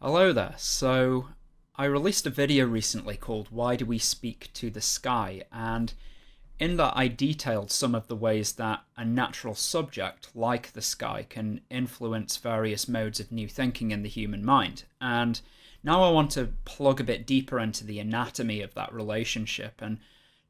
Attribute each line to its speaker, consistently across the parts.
Speaker 1: Hello there. So, I released a video recently called Why Do We Speak to the Sky? And in that, I detailed some of the ways that a natural subject like the sky can influence various modes of new thinking in the human mind. And now I want to plug a bit deeper into the anatomy of that relationship and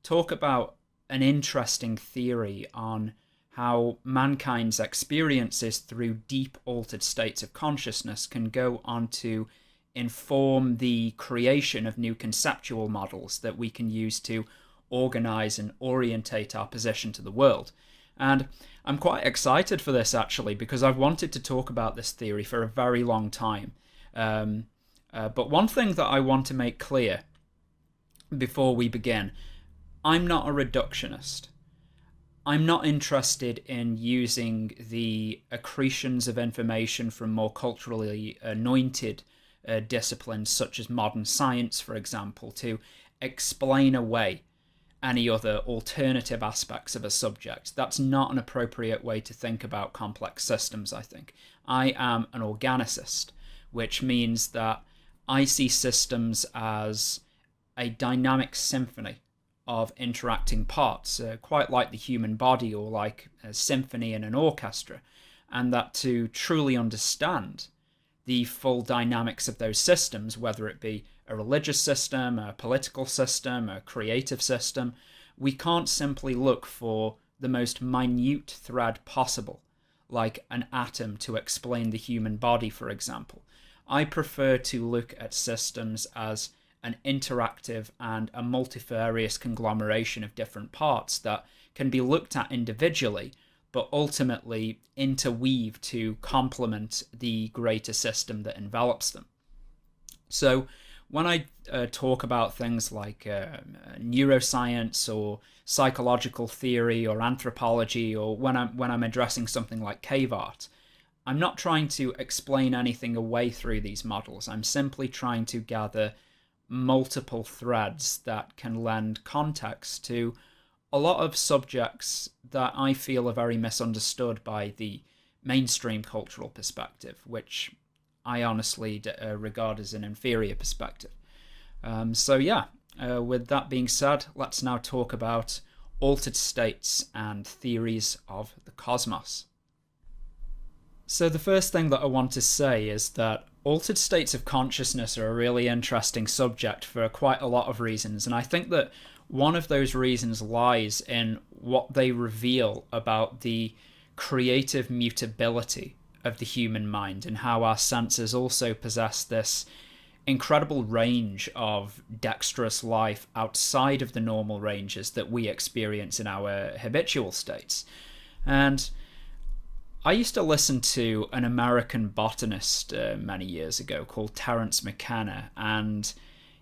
Speaker 1: talk about an interesting theory on how mankind's experiences through deep altered states of consciousness can go on to inform the creation of new conceptual models that we can use to organize and orientate our position to the world. And I'm quite excited for this actually because I've wanted to talk about this theory for a very long time. But one thing that I want to make clear before we begin, I'm not a reductionist. I'm not interested in using the accretions of information from more culturally anointed disciplines such as modern science, for example, to explain away any other alternative aspects of a subject. That's not an appropriate way to think about complex systems, I think. I am an organicist, which means that I see systems as a dynamic symphony of interacting parts, quite like the human body or like a symphony in an orchestra, and that to truly understand the full dynamics of those systems, whether it be a religious system, a political system, a creative system, we can't simply look for the most minute thread possible, like an atom to explain the human body, for example. I prefer to look at systems as an interactive and a multifarious conglomeration of different parts that can be looked at individually, but ultimately interweave to complement the greater system that envelops them. So when I talk about things like neuroscience or psychological theory or anthropology, or when I'm addressing something like cave art, I'm not trying to explain anything away through these models. I'm simply trying to gather multiple threads that can lend context to a lot of subjects that I feel are very misunderstood by the mainstream cultural perspective, which I honestly regard as an inferior perspective. With that being said, let's now talk about altered states and theories of the cosmos. So the first thing that I want to say is that altered states of consciousness are a really interesting subject for quite a lot of reasons, and I think that one of those reasons lies in what they reveal about the creative mutability of the human mind and how our senses also possess this incredible range of dexterous life outside of the normal ranges that we experience in our habitual states. And I used to listen to an American botanist many years ago called Terence McKenna, and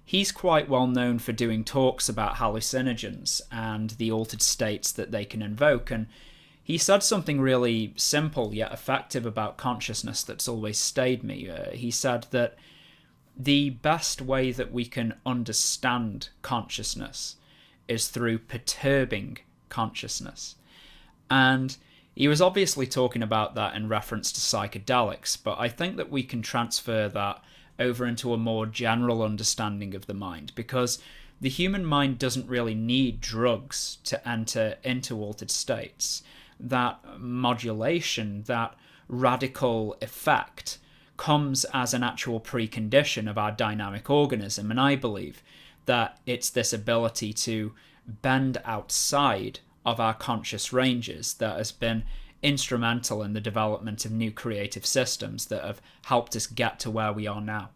Speaker 1: he's quite well known for doing talks about hallucinogens and the altered states that they can invoke. And he said something really simple yet effective about consciousness that's always stayed me. He said that the best way that we can understand consciousness is through perturbing consciousness. And he was obviously talking about that in reference to psychedelics, but I think that we can transfer that over into a more general understanding of the mind, because the human mind doesn't really need drugs to enter into altered states. That modulation, that radical effect, comes as an actual precondition of our dynamic organism, and I believe that it's this ability to bend outside of our conscious ranges that has been instrumental in the development of new creative systems that have helped us get to where we are now.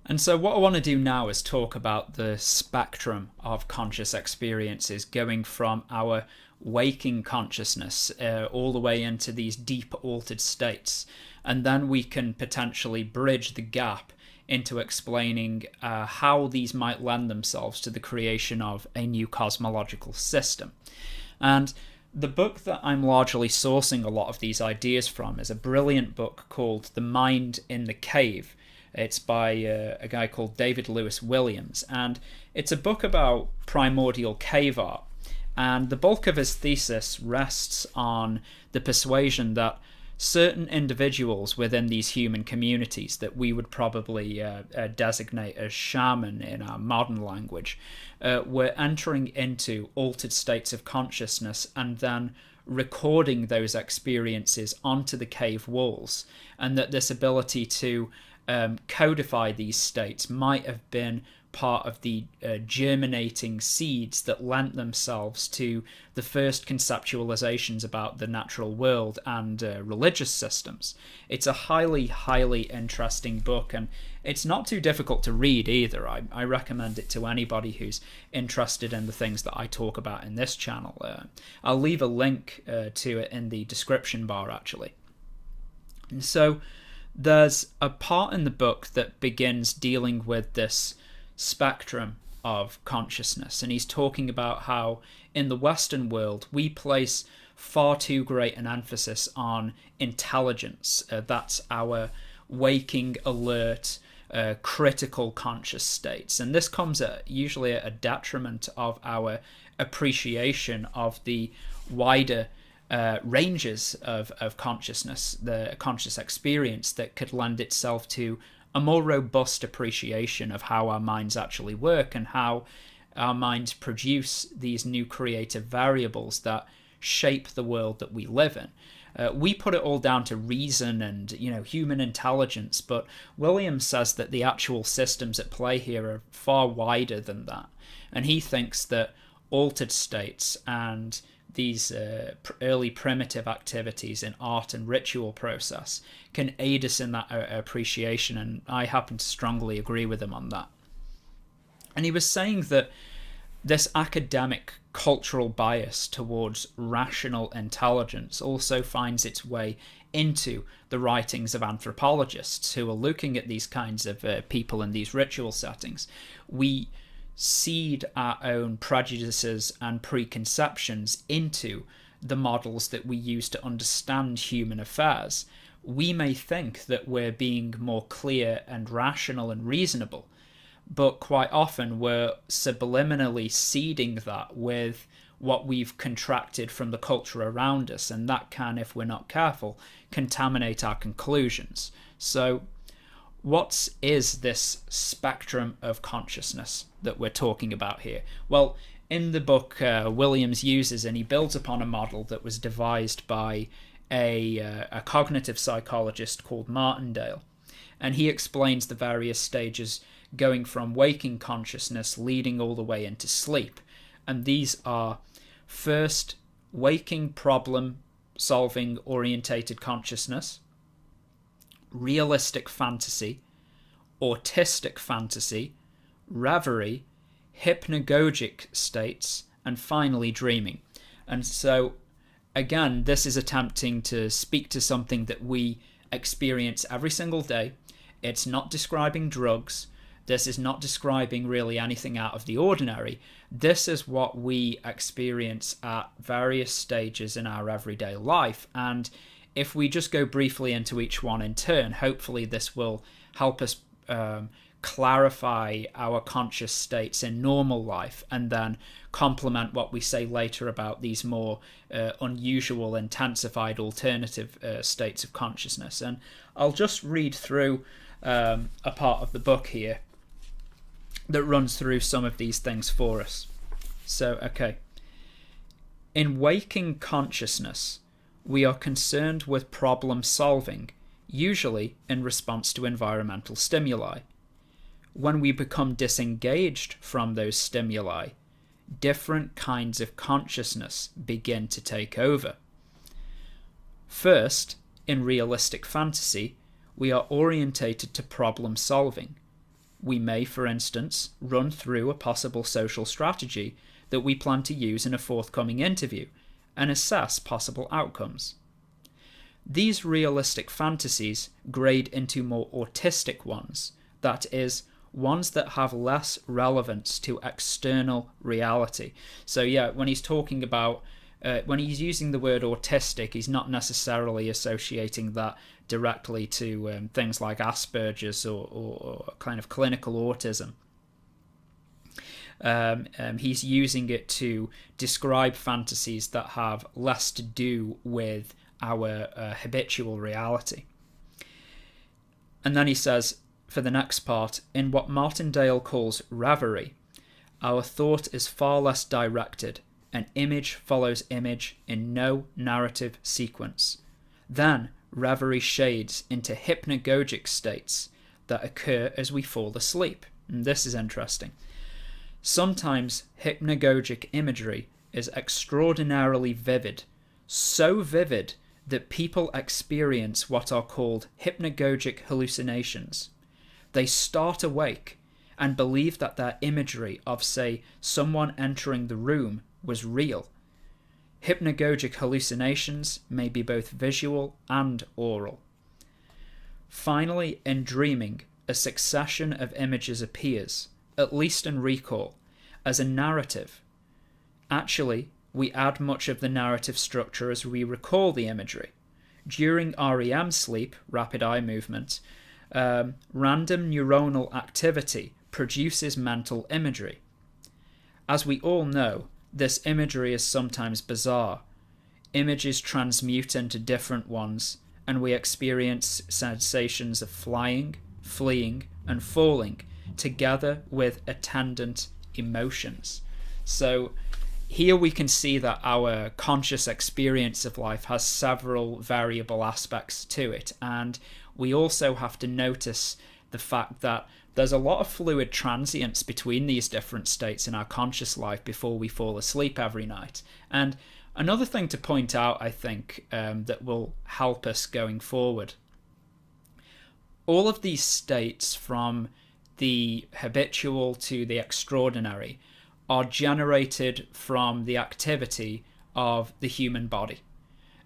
Speaker 1: And so what I want to do now is talk about the spectrum of conscious experiences, going from our waking consciousness all the way into these deep altered states. And then we can potentially bridge the gap into explaining how these might lend themselves to the creation of a new cosmological system. And the book that I'm largely sourcing a lot of these ideas from is a brilliant book called The Mind in the Cave. It's by a guy called David Lewis Williams, and it's a book about primordial cave art. And the bulk of his thesis rests on the persuasion that certain individuals within these human communities that we would probably designate as shaman in our modern language were entering into altered states of consciousness and then recording those experiences onto the cave walls, and that this ability to codify these states might have been part of the germinating seeds that lent themselves to the first conceptualizations about the natural world and religious systems. It's a highly, highly interesting book, and it's not too difficult to read either. I recommend it to anybody who's interested in the things that I talk about in this channel. I'll leave a link to it in the description bar, actually. And so there's a part in the book that begins dealing with this spectrum of consciousness, and he's talking about how in the Western world we place far too great an emphasis on intelligence. That's our waking, alert, critical conscious states, and this comes usually at a detriment of our appreciation of the wider ranges of consciousness, the conscious experience that could lend itself to a more robust appreciation of how our minds actually work and how our minds produce these new creative variables that shape the world that we live in. We put it all down to reason and, human intelligence, but Williams says that the actual systems at play here are far wider than that. And he thinks that altered states and these early primitive activities in art and ritual process can aid us in that appreciation, and I happen to strongly agree with him on that. And he was saying that this academic cultural bias towards rational intelligence also finds its way into the writings of anthropologists who are looking at these kinds of people in these ritual settings. We seed our own prejudices and preconceptions into the models that we use to understand human affairs. We may think that we're being more clear and rational and reasonable, but quite often we're subliminally seeding that with what we've contracted from the culture around us, and that can, if we're not careful, contaminate our conclusions. So what is this spectrum of consciousness that we're talking about here? Well, in the book, Williams uses, and he builds upon a model that was devised by a cognitive psychologist called Martindale. And he explains the various stages going from waking consciousness leading all the way into sleep. And these are first, waking problem-solving orientated consciousness, realistic fantasy, autistic fantasy, reverie, hypnagogic states, and finally dreaming. And so, again, this is attempting to speak to something that we experience every single day. It's not describing drugs. This is not describing really anything out of the ordinary. This is what we experience at various stages in our everyday life. And if we just go briefly into each one in turn, hopefully this will help us clarify our conscious states in normal life, and then complement what we say later about these more unusual, intensified alternative states of consciousness. And I'll just read through a part of the book here that runs through some of these things for us. So, okay. In waking consciousness, we are concerned with problem solving, usually in response to environmental stimuli. When we become disengaged from those stimuli, different kinds of consciousness begin to take over. First, in realistic fantasy, we are orientated to problem solving. We may, for instance, run through a possible social strategy that we plan to use in a forthcoming interview and assess possible outcomes. These realistic fantasies grade into more autistic ones, that is, ones that have less relevance to external reality. So yeah, when he's talking about, when he's using the word autistic, he's not necessarily associating that directly to things like Asperger's or kind of clinical autism. He's using it to describe fantasies that have less to do with our habitual reality. And then he says, for the next part, in what Martindale calls reverie, our thought is far less directed, and image follows image in no narrative sequence. Then reverie shades into hypnagogic states that occur as we fall asleep. And this is interesting. Sometimes hypnagogic imagery is extraordinarily vivid, so vivid that people experience what are called hypnagogic hallucinations. They start awake and believe that their imagery of, say, someone entering the room was real. Hypnagogic hallucinations may be both visual and oral. Finally, in dreaming, a succession of images appears, at least in recall, as a narrative. Actually, we add much of the narrative structure as we recall the imagery. During REM sleep, rapid eye movement, random neuronal activity produces mental imagery. As we all know, this imagery is sometimes bizarre. Images transmute into different ones, and we experience sensations of flying, fleeing, and falling, together with attendant emotions. So here we can see that our conscious experience of life has several variable aspects to it, and we also have to notice the fact that there's a lot of fluid transience between these different states in our conscious life before we fall asleep every night. And another thing to point out, I think, that will help us going forward, all of these states, from the habitual to the extraordinary, are generated from the activity of the human body.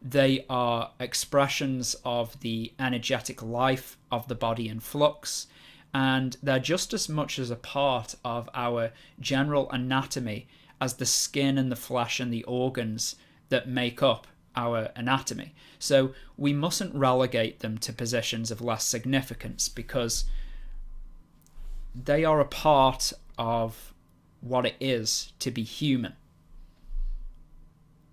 Speaker 1: They are expressions of the energetic life of the body in flux, and they're just as much as a part of our general anatomy as the skin and the flesh and the organs that make up our anatomy. So we mustn't relegate them to positions of less significance, because they are a part of what it is to be human.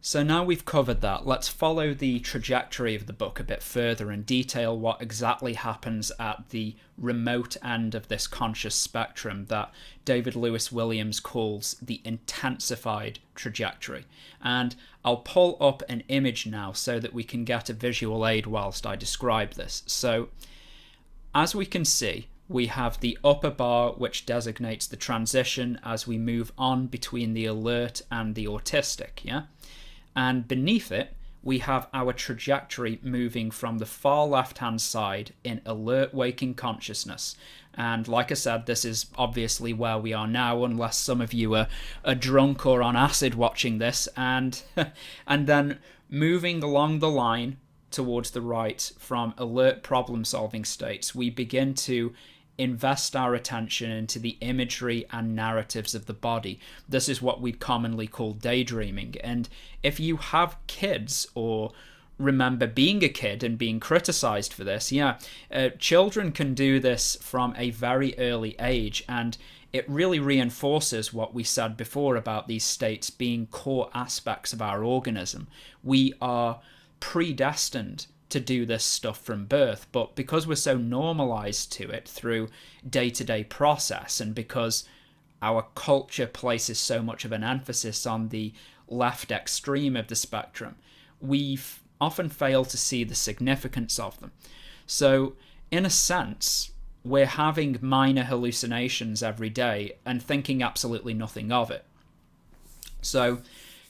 Speaker 1: So now we've covered that, let's follow the trajectory of the book a bit further and detail what exactly happens at the remote end of this conscious spectrum that David Lewis Williams calls the intensified trajectory. And I'll pull up an image now so that we can get a visual aid whilst I describe this. So as we can see, we have the upper bar, which designates the transition as we move on between the alert and the autistic, yeah? And beneath it, we have our trajectory moving from the far left-hand side in alert waking consciousness. And like I said, this is obviously where we are now, unless some of you are drunk or on acid watching this. And then moving along the line towards the right from alert problem-solving states, we begin to invest our attention into the imagery and narratives of the body. This is what we commonly call daydreaming. And if you have kids or remember being a kid and being criticized for this, children can do this from a very early age, and it really reinforces what we said before about these states being core aspects of our organism. We are predestined to do this stuff from birth, but because we're so normalized to it through day-to-day process, and because our culture places so much of an emphasis on the left extreme of the spectrum, we often fail to see the significance of them. So in a sense, we're having minor hallucinations every day and thinking absolutely nothing of it. So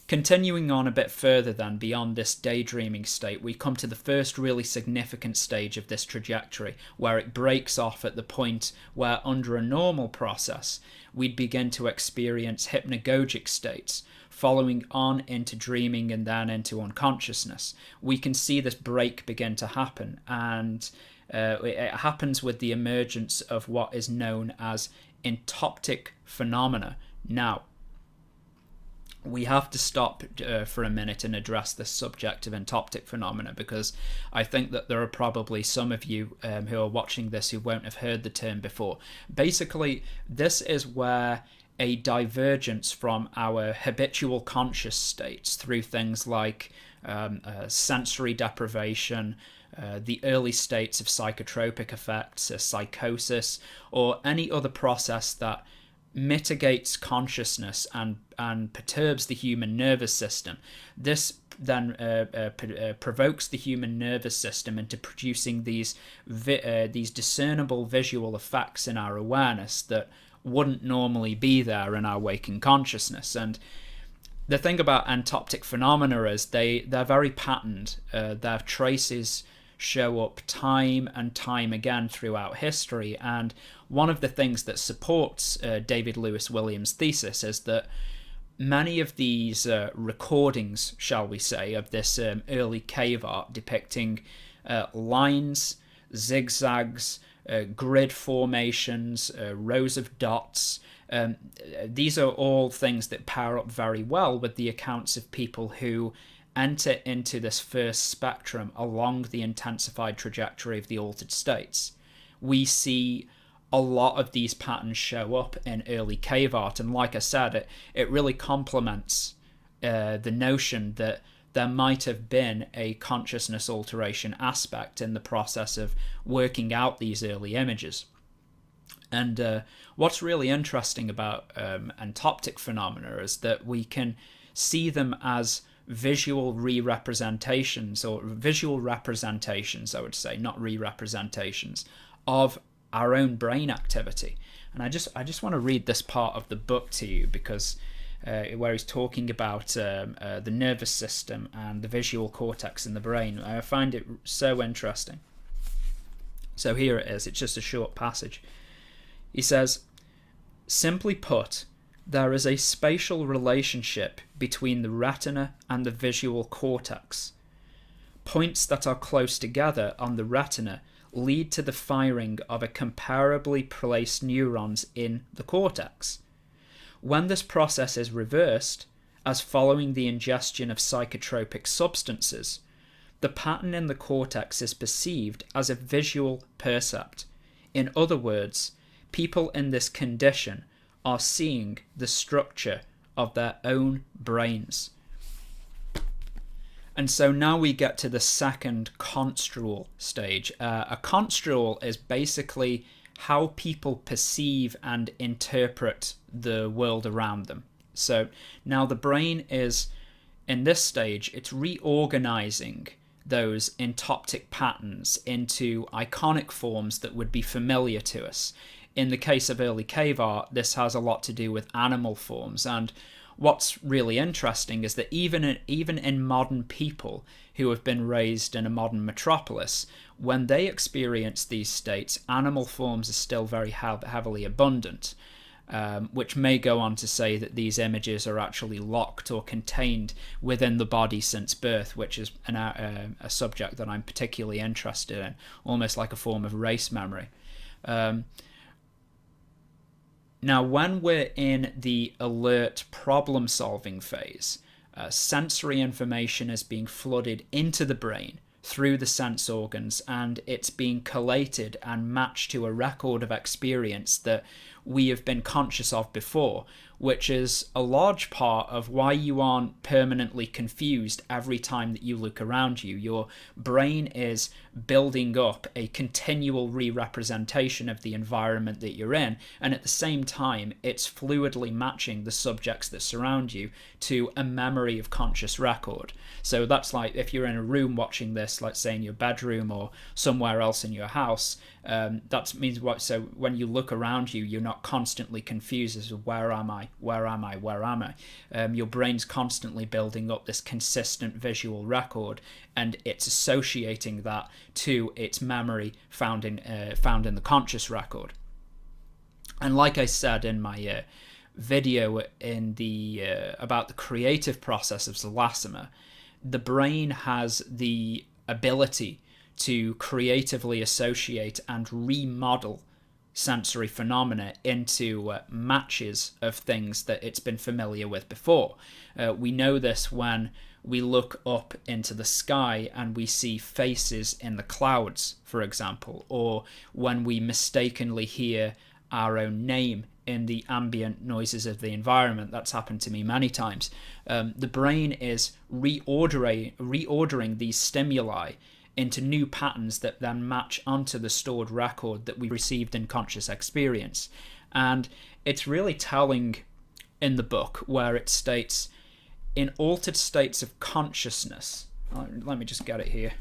Speaker 1: continuing on a bit further then, beyond this daydreaming state, we come to the first really significant stage of this trajectory, where it breaks off at the point where, under a normal process, we'd begin to experience hypnagogic states, following on into dreaming and then into unconsciousness. We can see this break begin to happen, and it happens with the emergence of what is known as entoptic phenomena. Now, we have to stop for a minute and address this subject of entoptic phenomena, because I think that there are probably some of you who are watching this who won't have heard the term before. Basically, this is where a divergence from our habitual conscious states through things like sensory deprivation, the early states of psychotropic effects, psychosis, or any other process that mitigates consciousness and perturbs the human nervous system. This then provokes the human nervous system into producing these discernible visual effects in our awareness that wouldn't normally be there in our waking consciousness. And the thing about entoptic phenomena is they're very patterned. Their traces show up time and time again throughout history. And one of the things that supports David Lewis Williams' thesis is that many of these recordings, shall we say, of this early cave art depicting lines, zigzags, grid formations, rows of dots. These are all things that pair up very well with the accounts of people who enter into this first spectrum along the intensified trajectory of the altered states. We see a lot of these patterns show up in early cave art, and like I said, it really complements the notion that there might have been a consciousness alteration aspect in the process of working out these early images. And what's really interesting about entoptic phenomena is that we can see them as visual re-representations, or visual representations, I would say, not re-representations, of our own brain activity. And I just want to read this part of the book to you, because where he's talking about the nervous system and the visual cortex in the brain. I find it so interesting. So here it is. It's just a short passage. He says, "Simply put, there is a spatial relationship between the retina and the visual cortex. Points that are close together on the retina lead to the firing of a comparably placed neurons in the cortex. When this process is reversed, as following the ingestion of psychotropic substances, the pattern in the cortex is perceived as a visual percept. In other words, people in this condition are seeing the structure of their own brains." And so now we get to the second construal stage. A construal is basically how people perceive and interpret the world around them. So now the brain is, in this stage, it's reorganizing those entoptic patterns into iconic forms that would be familiar to us. In the case of early cave art, this has a lot to do with animal forms. And what's really interesting is that even in modern people who have been raised in a modern metropolis, when they experience these states, animal forms are still very heavily abundant, which may go on to say that these images are actually locked or contained within the body since birth, which is a subject that I'm particularly interested in, almost like a form of race memory. Now, when we're in the alert problem-solving phase, sensory information is being flooded into the brain through the sense organs, and it's being collated and matched to a record of experience that we have been conscious of before, which is a large part of why you aren't permanently confused every time that you look around you. Your brain is building up a continual re-representation of the environment that you're in, and at the same time, it's fluidly matching the subjects that surround you to a memory of conscious record. So that's like if you're in a room watching this, let's say in your bedroom or somewhere else in your house, that means what? So when you look around you, you're not constantly confused as to where am I, where am I, where am I? Your brain's constantly building up this consistent visual record, and it's associating that to its memory found in the conscious record. And like I said in my video in the about the creative process of XELASOMA, the brain has the ability to creatively associate and remodel sensory phenomena into matches of things that it's been familiar with before. We know this when we look up into the sky and we see faces in the clouds, for example, or when we mistakenly hear our own name in the ambient noises of the environment. That's happened to me many times. The brain is reordering these stimuli into new patterns that then match onto the stored record that we received in conscious experience. And it's really telling in the book where it states, in altered states of consciousness, let me just get it here.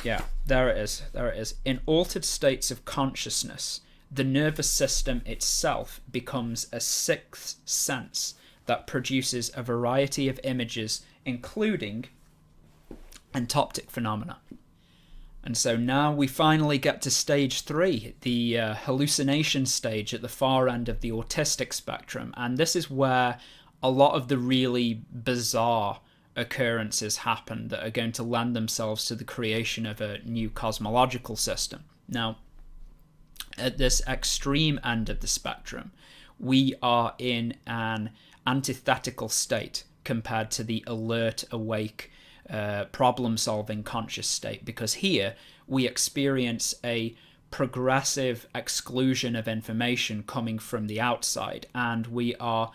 Speaker 1: Yeah, there it is. In altered states of consciousness, the nervous system itself becomes a sixth sense that produces a variety of images, including entoptic phenomena. And so now we finally get to stage 3, the hallucination stage at the far end of the autistic spectrum. And this is where a lot of the really bizarre occurrences happen that are going to lend themselves to the creation of a new cosmological system. Now, at this extreme end of the spectrum, we are in an antithetical state compared to the alert, awake, problem-solving conscious state, because here we experience a progressive exclusion of information coming from the outside, and we are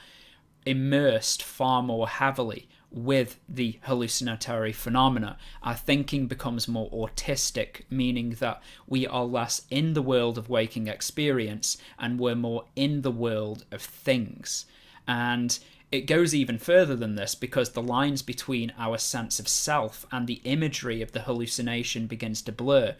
Speaker 1: immersed far more heavily with the hallucinatory phenomena. Our thinking becomes more autistic, meaning that we are less in the world of waking experience and we're more in the world of things. And it goes even further than this, because the lines between our sense of self and the imagery of the hallucination begins to blur.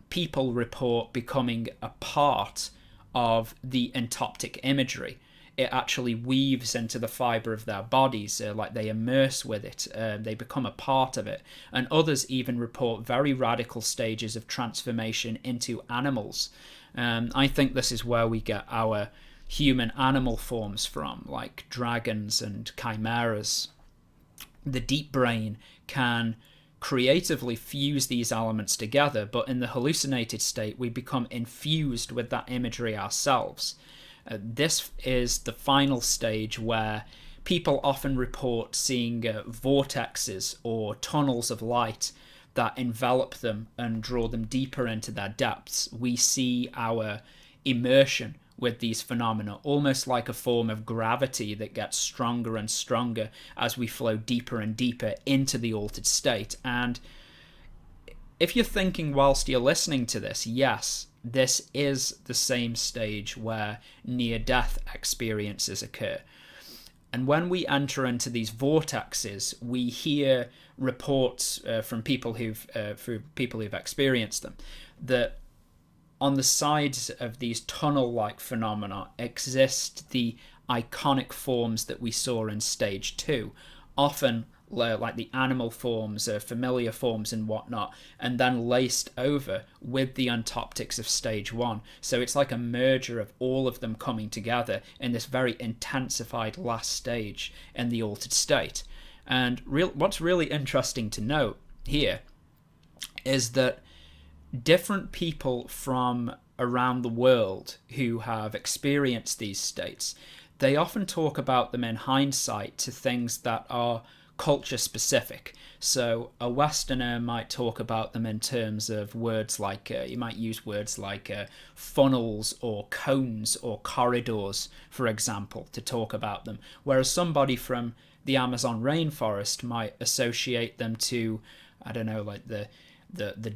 Speaker 1: People report becoming a part of the entoptic imagery. It actually weaves into the fibre of their bodies, like they immerse with it, they become a part of it. And others even report very radical stages of transformation into animals. I think this is where we get our human animal forms from, like dragons and chimeras. The deep brain can creatively fuse these elements together, but in the hallucinated state we become infused with that imagery ourselves. This is the final stage where people often report seeing vortexes or tunnels of light that envelop them and draw them deeper into their depths. We see our immersion with these phenomena, almost like a form of gravity that gets stronger and stronger as we flow deeper and deeper into the altered state. And if you're thinking whilst you're listening to this, yes, this is the same stage where near-death experiences occur. And when we enter into these vortexes, we hear reports from people who've experienced them, that on the sides of these tunnel-like phenomena exist the iconic forms that we saw in stage 2, often like the animal forms, familiar forms and whatnot, and then laced over with the entoptics of stage 1. So it's like a merger of all of them coming together in this very intensified last stage in the altered state. And what's really interesting to note here is that different people from around the world who have experienced these states, they often talk about them in hindsight to things that are culture specific. So a Westerner might talk about them in terms of words like, you might use words like funnels or cones or corridors, for example, to talk about them. Whereas somebody from the Amazon rainforest might associate them to, I don't know, like the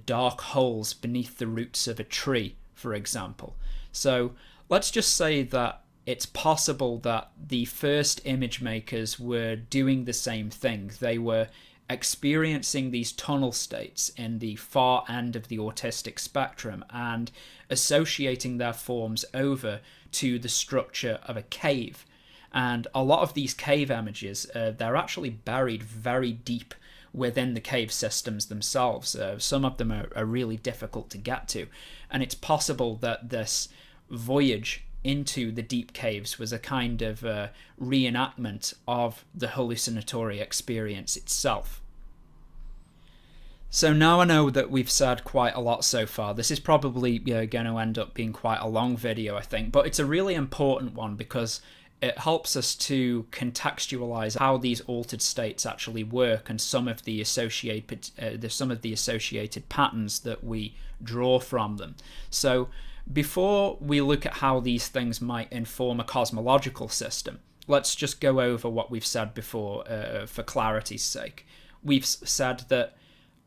Speaker 1: dark holes beneath the roots of a tree, for example. So let's just say that it's possible that the first image makers were doing the same thing. They were experiencing these tunnel states in the far end of the autistic spectrum and associating their forms over to the structure of a cave. And a lot of these cave images, they're actually buried very deep within the cave systems themselves. Some of them are really difficult to get to. And it's possible that this voyage into the deep caves was a kind of reenactment of the hallucinatory experience itself. So now I know that we've said quite a lot so far. This is probably going to end up being quite a long video, I think, but it's a really important one because it helps us to contextualize how these altered states actually work and some of the associated patterns that we draw from them. So before we look at how these things might inform a cosmological system, let's just go over what we've said before for clarity's sake. We've said that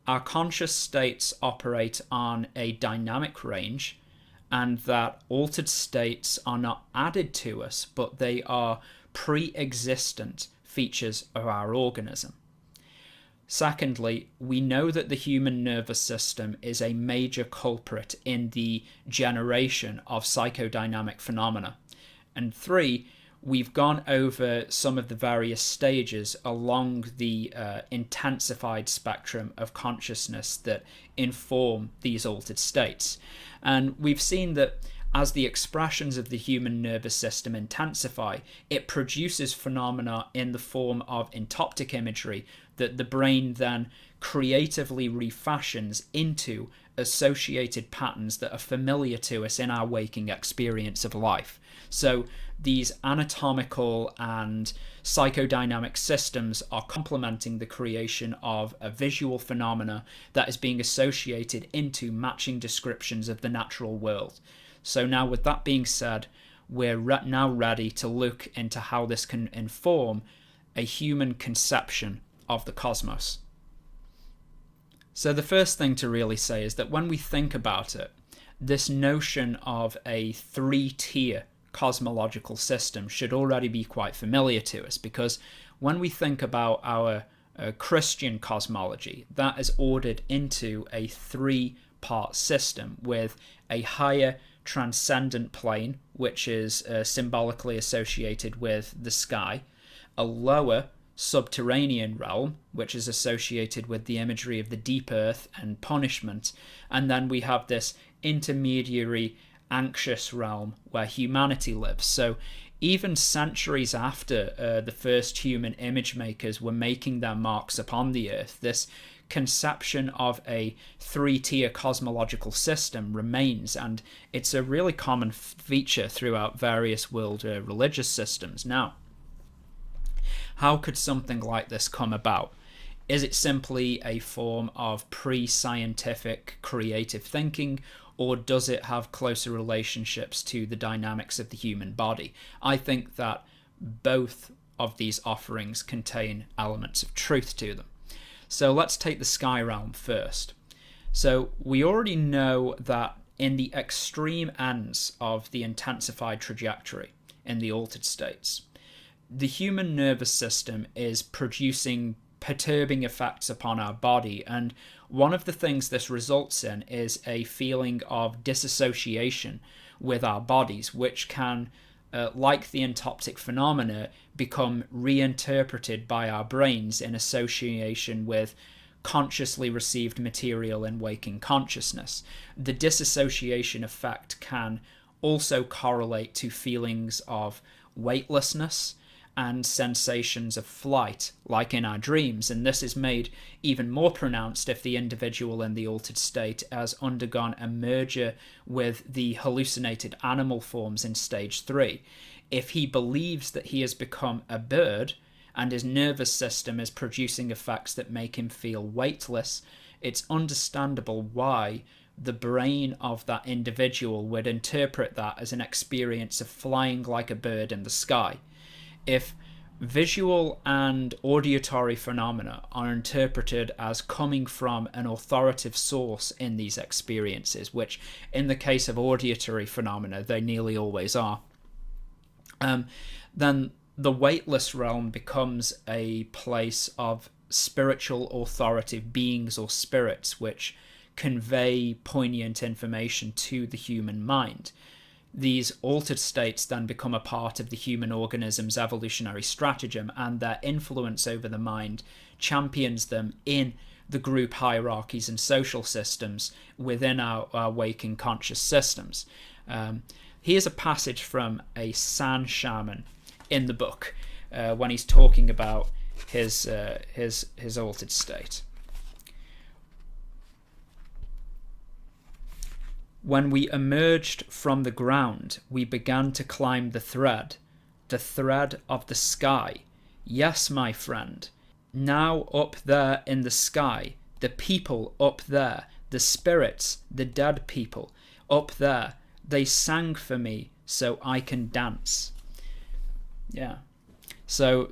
Speaker 1: our conscious states operate on a dynamic range, and that altered states are not added to us, but they are pre-existent features of our organism. Secondly, we know that the human nervous system is a major culprit in the generation of psychodynamic phenomena. And three, we've gone over some of the various stages along the intensified spectrum of consciousness that inform these altered states. And we've seen that as the expressions of the human nervous system intensify, it produces phenomena in the form of entoptic imagery that the brain then creatively refashions into associated patterns that are familiar to us in our waking experience of life. So these anatomical and psychodynamic systems are complementing the creation of a visual phenomena that is being associated into matching descriptions of the natural world. So now, with that being said, we're now ready to look into how this can inform a human conception of the cosmos. So the first thing to really say is that when we think about it, this notion of a three-tier cosmological system should already be quite familiar to us, because when we think about our Christian cosmology, that is ordered into a three-part system with a higher transcendent plane, which is symbolically associated with the sky, a lower subterranean realm, which is associated with the imagery of the deep earth and punishment, and then we have this intermediary anxious realm where humanity lives. So even centuries after the first human image makers were making their marks upon the earth, this conception of a three-tier cosmological system remains, and it's a really common feature throughout various world religious systems. Now, how could something like this come about? Is it simply a form of pre-scientific creative thinking, or does it have closer relationships to the dynamics of the human body? I think that both of these offerings contain elements of truth to them. So let's take the sky realm first. So we already know that in the extreme ends of the intensified trajectory in the altered states, the human nervous system is producing perturbing effects upon our body, and one of the things this results in is a feeling of disassociation with our bodies, which can, like the entoptic phenomena, become reinterpreted by our brains in association with consciously received material in waking consciousness. The disassociation effect can also correlate to feelings of weightlessness and sensations of flight, like in our dreams, and this is made even more pronounced if the individual in the altered state has undergone a merger with the hallucinated animal forms in stage 3. If he believes that he has become a bird and his nervous system is producing effects that make him feel weightless, it's understandable why the brain of that individual would interpret that as an experience of flying like a bird in the sky. If visual and auditory phenomena are interpreted as coming from an authoritative source in these experiences, which in the case of auditory phenomena they nearly always are, then the weightless realm becomes a place of spiritual authoritative beings or spirits which convey poignant information to the human mind. These altered states then become a part of the human organism's evolutionary stratagem, and their influence over the mind champions them in the group hierarchies and social systems within our waking conscious systems. Here's a passage from a San shaman in the book when he's talking about his altered state. When we emerged from the ground, we began to climb the thread, the thread of the sky. Yes, my friend. Now up there in the sky, the people up there, the spirits, the dead people up there, they sang for me so I can dance. Yeah. So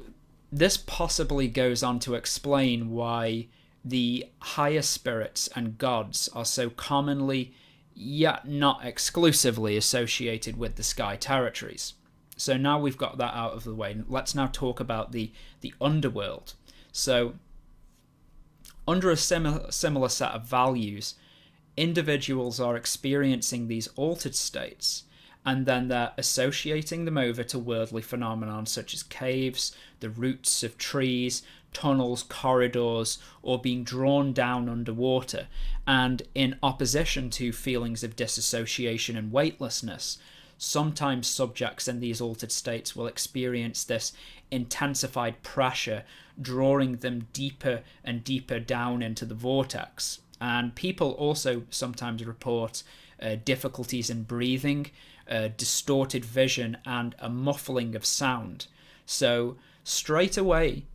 Speaker 1: this possibly goes on to explain why the higher spirits and gods are so commonly, yet not exclusively, associated with the sky territories. So now we've got that out of the way, let's now talk about the underworld. So under a similar set of values, individuals are experiencing these altered states, and then they're associating them over to worldly phenomena such as caves, the roots of trees, tunnels, corridors, or being drawn down underwater. And in opposition to feelings of disassociation and weightlessness, sometimes subjects in these altered states will experience this intensified pressure, drawing them deeper and deeper down into the vortex. And people also sometimes report difficulties in breathing, distorted vision, and a muffling of sound. So straight away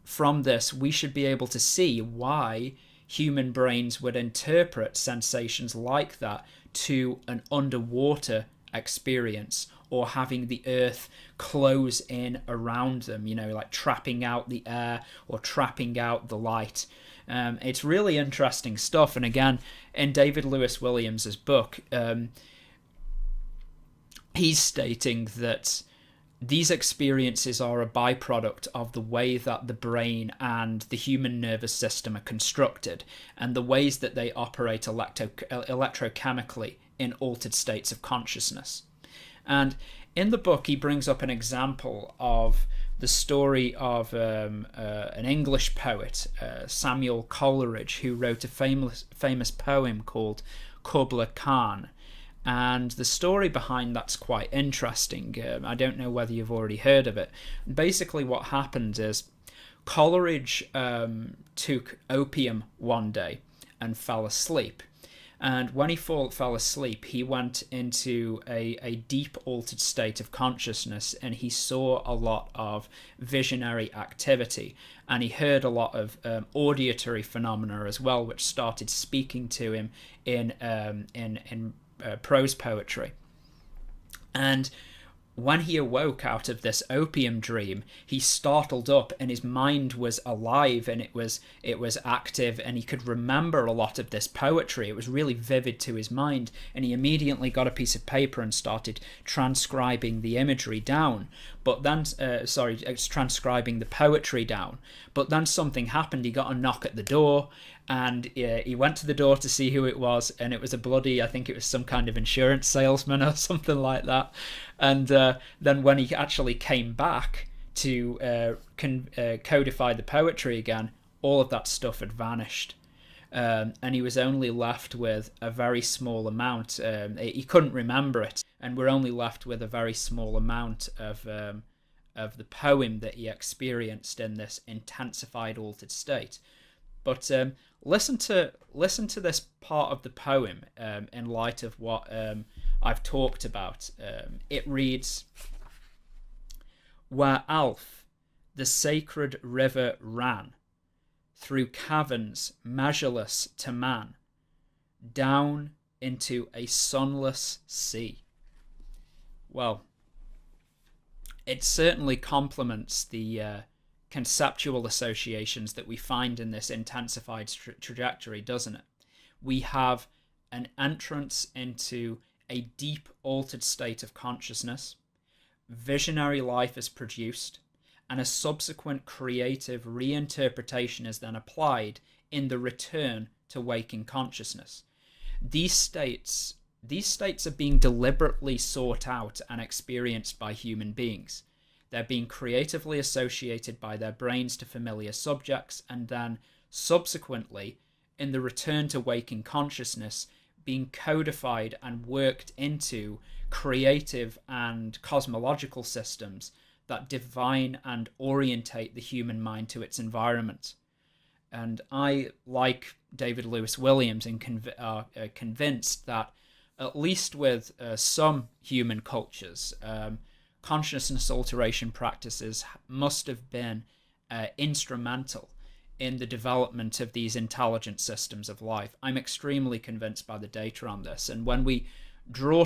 Speaker 1: from this, we should be able to see why human brains would interpret sensations like that to an underwater experience, or having the earth close in around them, like trapping out the air or trapping out the light. It's really interesting stuff. And again, in David Lewis Williams's book, he's stating that these experiences are a byproduct of the way that the brain and the human nervous system are constructed, and the ways that they operate electrochemically in altered states of consciousness. And in the book, he brings up an example of the story of an English poet, Samuel Coleridge, who wrote a famous poem called Kubla Khan. And the story behind that's quite interesting. I don't know whether you've already heard of it. Basically what happened is Coleridge took opium one day and fell asleep. And when he fell asleep, he went into a deep altered state of consciousness, and he saw a lot of visionary activity, and he heard a lot of auditory phenomena as well, which started speaking to him in prose poetry. And when he awoke out of this opium dream, he startled up, and his mind was alive, and it was active, and he could remember a lot of this poetry. It was really vivid to his mind, and he immediately got a piece of paper and started transcribing the imagery down. But then, transcribing the poetry down. But then something happened. He got a knock at the door, and he went to the door to see who it was, and it was I think it was some kind of insurance salesman or something like that. And then when he actually came back to codify the poetry again, all of that stuff had vanished. And he was only left with a very small amount. He couldn't remember it, and we're only left with a very small amount of the poem that he experienced in this intensified altered state. But listen to this part of the poem in light of what I've talked about. It reads, "Where Alph, the sacred river, ran through caverns measureless to man, down into a sunless sea." Well, it certainly complements the conceptual associations that we find in this intensified trajectory, doesn't it? We have an entrance into a deep altered state of consciousness, visionary life is produced, and a subsequent creative reinterpretation is then applied in the return to waking consciousness. These states are being deliberately sought out and experienced by human beings. They're being creatively associated by their brains to familiar subjects, and then subsequently, in the return to waking consciousness, being codified and worked into creative and cosmological systems that define and orientate the human mind to its environment. And I, like David Lewis Williams, are convinced that, at least with some human cultures, consciousness alteration practices must have been instrumental in the development of these intelligent systems of life. I'm extremely convinced by the data on this. And when we draw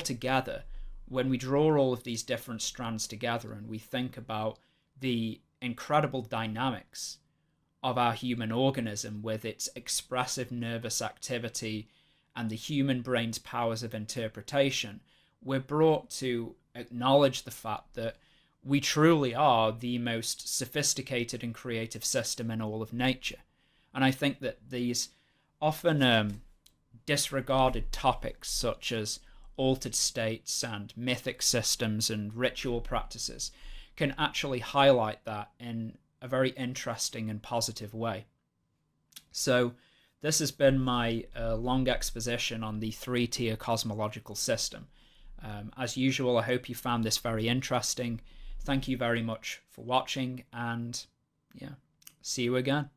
Speaker 1: all of these different strands together and we think about the incredible dynamics of our human organism with its expressive nervous activity and the human brain's powers of interpretation, we're brought to acknowledge the fact that we truly are the most sophisticated and creative system in all of nature. And I think that these often disregarded topics such as altered states and mythic systems and ritual practices can actually highlight that in a very interesting and positive way. So this has been my long exposition on the three-tier cosmological system. As usual, I hope you found this very interesting. Thank you very much for watching, and yeah, see you again.